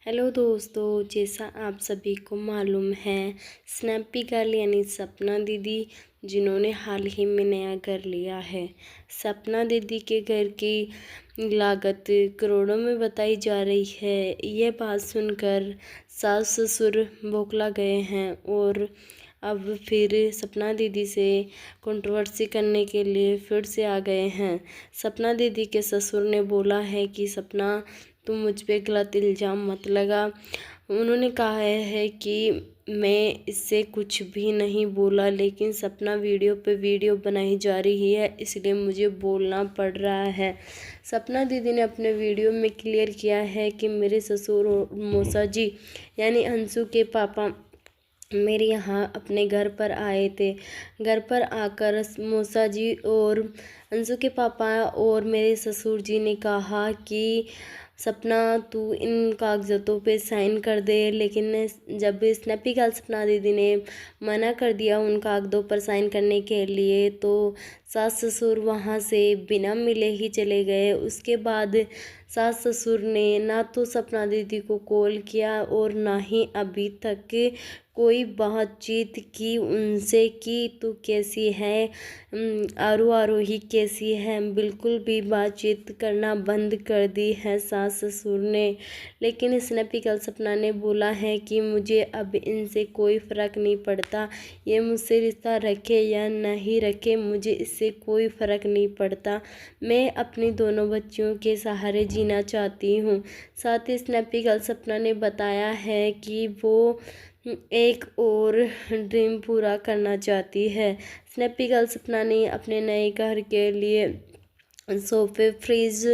Hello दोस्तों, जैसा आप सभी को मालूम है, स्नैपी गर्ल यानी सपना दीदी जिन्होंने हाल ही में नया घर लिया है। सपना दीदी के घर की लागत करोड़ों में बताई जा रही है। ये बात सुनकर सास ससुर बौखला गए हैं और अब फिर सपना दीदी से कंट्रोवर्सी करने के लिए फिर से आ गए हैं। सपना दीदी के ससुर ने बोला है कि सपना, तुम मुझ पे गलत इल्ज़ाम मत लगा। उन्होंने कहा है कि मैं इससे कुछ भी नहीं बोला, लेकिन सपना वीडियो पे वीडियो बनाई जा रही है, इसलिए मुझे बोलना पड़ रहा है। सपना दीदी ने अपने वीडियो में क्लियर किया है कि मेरे ससुर और मौसा जी यानी अंशु के पापा मेरे यहाँ अपने घर पर आए थे। घर पर आकर मौसा जी और अंशु के पापा और मेरे ससुर जी ने कहा कि सपना, तू इन कागज़ातों पे साइन कर दे। लेकिन जब स्नैपी गर्ल सपना दीदी ने मना कर दिया उन कागज़ों पर साइन करने के लिए, तो सास ससुर वहाँ से बिना मिले ही चले गए। उसके बाद सास ससुर ने ना तो सपना दीदी को कॉल किया और ना ही अभी तक कोई बातचीत की उनसे कि तू कैसी है, आरोही कैसी है। बिल्कुल भी बातचीत करना बंद कर दी है सास ससुर ने। लेकिन स्नैपी गर्ल सपना ने बोला है कि मुझे अब इनसे कोई फ़र्क नहीं पड़ता, ये मुझसे रिश्ता रखे या नहीं रखे, मुझे इससे कोई फ़र्क नहीं पड़ता। मैं अपनी दोनों बच्चियों के सहारे जीना चाहती हूँ। साथ ही स्नैपी गर्ल सपना ने बताया है कि वो एक और ड्रीम पूरा करना चाहती है। स्नैपी गर्ल सपना ने अपने नए घर के लिए सोफे, फ्रिज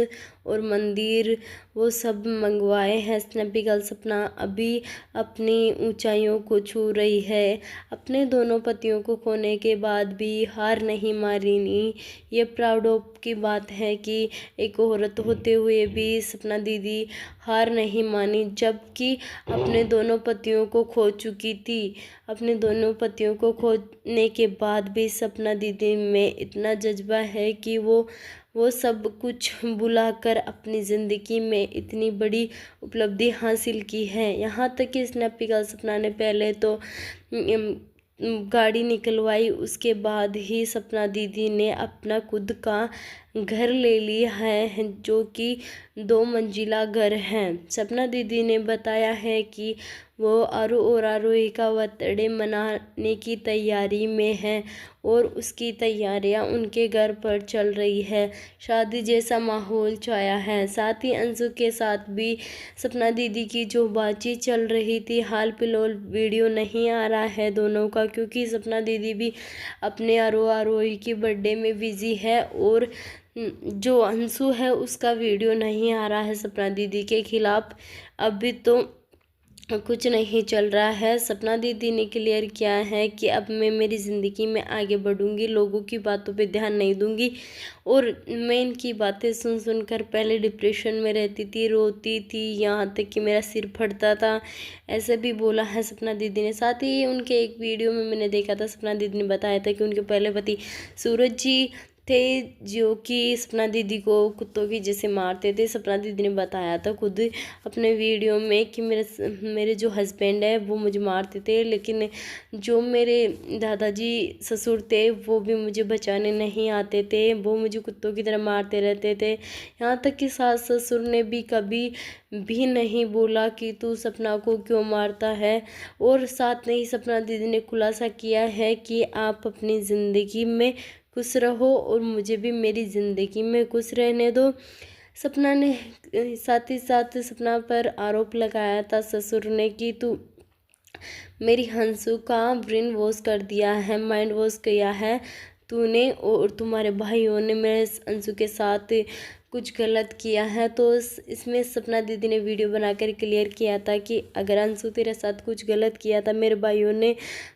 और मंदिर वो सब मंगवाए हैं। स्नैपी गर्ल सपना अभी अपनी ऊंचाइयों को छू रही है। अपने दोनों पतियों को खोने के बाद भी हार नहीं मानी। ये प्राउड ऑफ की बात है कि एक औरत होते हुए भी सपना दीदी हार नहीं मानी, जबकि अपने दोनों पतियों को खो चुकी थी। अपने दोनों पतियों को खोने के बाद भी सपना दीदी में इतना जज्बा है कि वो सब कुछ बुलाकर अपनी ज़िंदगी में इतनी बड़ी उपलब्धि हासिल की है। यहाँ तक कि स्नैपी गर्ल सपना ने पहले तो गाड़ी निकलवाई, उसके बाद ही सपना दीदी ने अपना खुद का घर ले लिया है, जो कि 2 मंजिला घर है। सपना दीदी ने बताया है कि वो आरू और आरोही का बर्थडे मनाने की तैयारी में है और उसकी तैयारियां उनके घर पर चल रही है। शादी जैसा माहौल छाया है। साथ ही अंशु के साथ भी सपना दीदी की जो बातचीत चल रही थी, हाल फिलहाल वीडियो नहीं आ रहा है दोनों का, क्योंकि सपना दीदी भी अपने आरोही की बर्थडे में बिजी है और जो अंशु है उसका वीडियो नहीं आ रहा है। सपना दीदी के खिलाफ अभी तो कुछ नहीं चल रहा है। सपना दीदी ने क्लियर किया है कि अब मैं मेरी ज़िंदगी में आगे बढ़ूंगी, लोगों की बातों पे ध्यान नहीं दूंगी और मैं इनकी बातें सुन सुनकर पहले डिप्रेशन में रहती थी, रोती थी, यहाँ तक कि मेरा सिर फटता था, ऐसे भी बोला है सपना दीदी ने। साथ ही उनके एक वीडियो में मैंने देखा था, सपना दीदी ने बताया था कि उनके पहले पति सूरज जी थे, जो कि सपना दीदी को कुत्तों की जैसे मारते थे। सपना दीदी ने बताया था खुद अपने वीडियो में कि मेरे जो हस्बैंड है वो मुझे मारते थे, लेकिन जो मेरे दादाजी ससुर थे वो भी मुझे बचाने नहीं आते थे, वो मुझे कुत्तों की तरह मारते रहते थे। यहाँ तक कि सास ससुर ने भी कभी भी नहीं बोला कि तू सपना को क्यों मारता है। और साथ में ही सपना दीदी ने खुलासा किया है कि आप अपनी ज़िंदगी में खुश रहो और मुझे भी मेरी ज़िंदगी में खुश रहने दो। सपना ने साथ ही साथ सपना पर आरोप लगाया था ससुर ने कि तू मेरी हंसू का ब्रेन वॉश कर दिया है, माइंड वॉश किया है तूने, और तुम्हारे भाइयों ने मेरे अंशु के साथ कुछ गलत किया है। तो इसमें सपना दीदी ने वीडियो बनाकर क्लियर किया था कि अगर अंशु तेरे साथ कुछ गलत किया था, मेरे भाइयों ने,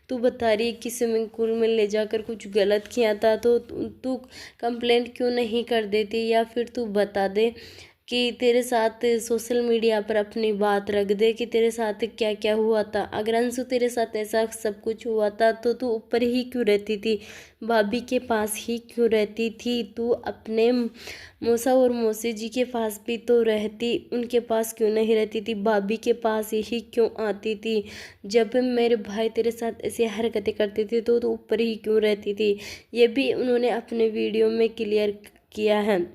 तू बता रही कि स्विमिंग पूल में ले जाकर कुछ गलत किया था, तो तू कंप्लेंट क्यों नहीं कर देती, या फिर तू बता दे कि तेरे साथ सोशल मीडिया पर अपनी बात रख दे कि तेरे साथ क्या क्या हुआ था। अगर अंशु तेरे साथ ऐसा सब कुछ हुआ था तो तू ऊपर ही क्यों रहती थी, भाभी के पास ही क्यों रहती थी? तू अपने मौसा और मौसी जी के पास भी तो रहती, उनके पास क्यों नहीं रहती थी? भाभी के पास ही क्यों आती थी? जब मेरे भाई तेरे साथ ऐसी हरकतें करते थे तो तू ऊपर ही क्यों रहती थी? ये भी उन्होंने अपने वीडियो में क्लियर किया है।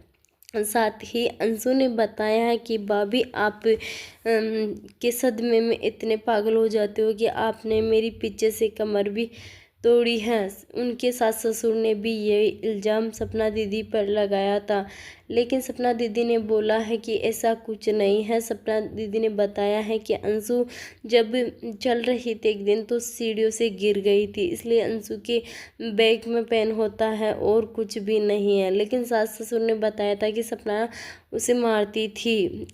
साथ ही अंशु ने बताया है कि भाभी आप के सदमे में इतने पागल हो जाते हो कि आपने मेरी पीछे से कमर भी तोड़ी है। उनके सास ससुर ने भी ये इल्ज़ाम सपना दीदी पर लगाया था, लेकिन सपना दीदी ने बोला है कि ऐसा कुछ नहीं है। सपना दीदी ने बताया है कि अंशु जब चल रही थी एक दिन तो सीढ़ियों से गिर गई थी, इसलिए अंशु के बैक में पेन होता है और कुछ भी नहीं है। लेकिन सास ससुर ने बताया था कि सपना उसे मारती थी।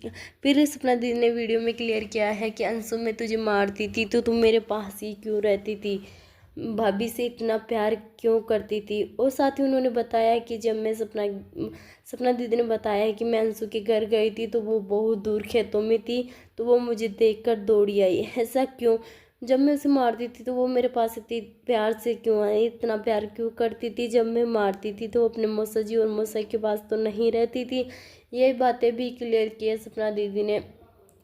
फिर सपना दीदी ने वीडियो में क्लियर किया है कि अंशु मैं तुझे मारती थी तो तुम मेरे पास ही क्यों रहती थी, भाभी से इतना प्यार क्यों करती थी। और साथ ही उन्होंने बताया कि जब मैं सपना दीदी ने बताया कि मैं अंशु के घर गई थी तो वो बहुत दूर खेतों में थी, तो वो मुझे देखकर दौड़ी आई। ऐसा क्यों? जब मैं उसे मारती थी तो वो मेरे पास इतनी प्यार से क्यों आई, इतना प्यार क्यों करती थी? जब मैं मारती थी तो अपने मौसा जी और मौसा के पास तो नहीं रहती थी। ये बातें भी क्लियर की है सपना दीदी ने।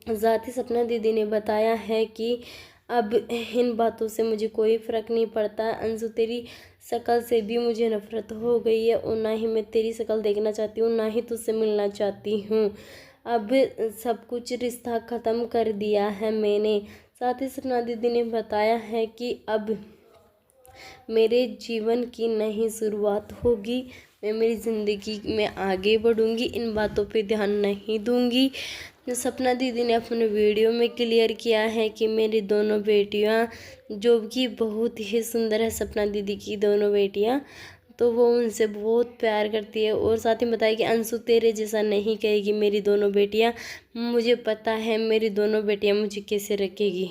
साथ ही सपना दीदी ने बताया है कि अब इन बातों से मुझे कोई फ़र्क नहीं पड़ता। अंशु तेरी शक्ल से भी मुझे नफ़रत हो गई है और ना ही मैं तेरी शक्ल देखना चाहती हूँ, ना ही तुझसे मिलना चाहती हूँ। अब सब कुछ रिश्ता ख़त्म कर दिया है मैंने। साथ ही सपना दीदी ने बताया है कि अब मेरे जीवन की नई शुरुआत होगी, मैं मेरी ज़िंदगी में आगे बढ़ूँगी, इन बातों पे ध्यान नहीं दूँगी। सपना दीदी ने अपने वीडियो में क्लियर किया है कि मेरी दोनों बेटियां, जो कि बहुत ही सुंदर है सपना दीदी की दोनों बेटियां, तो वो उनसे बहुत प्यार करती है। और साथ ही बताया कि अंशु तेरे जैसा नहीं कहेगी मेरी दोनों बेटियां, मुझे पता है मेरी दोनों बेटियां मुझे कैसे रखेगी।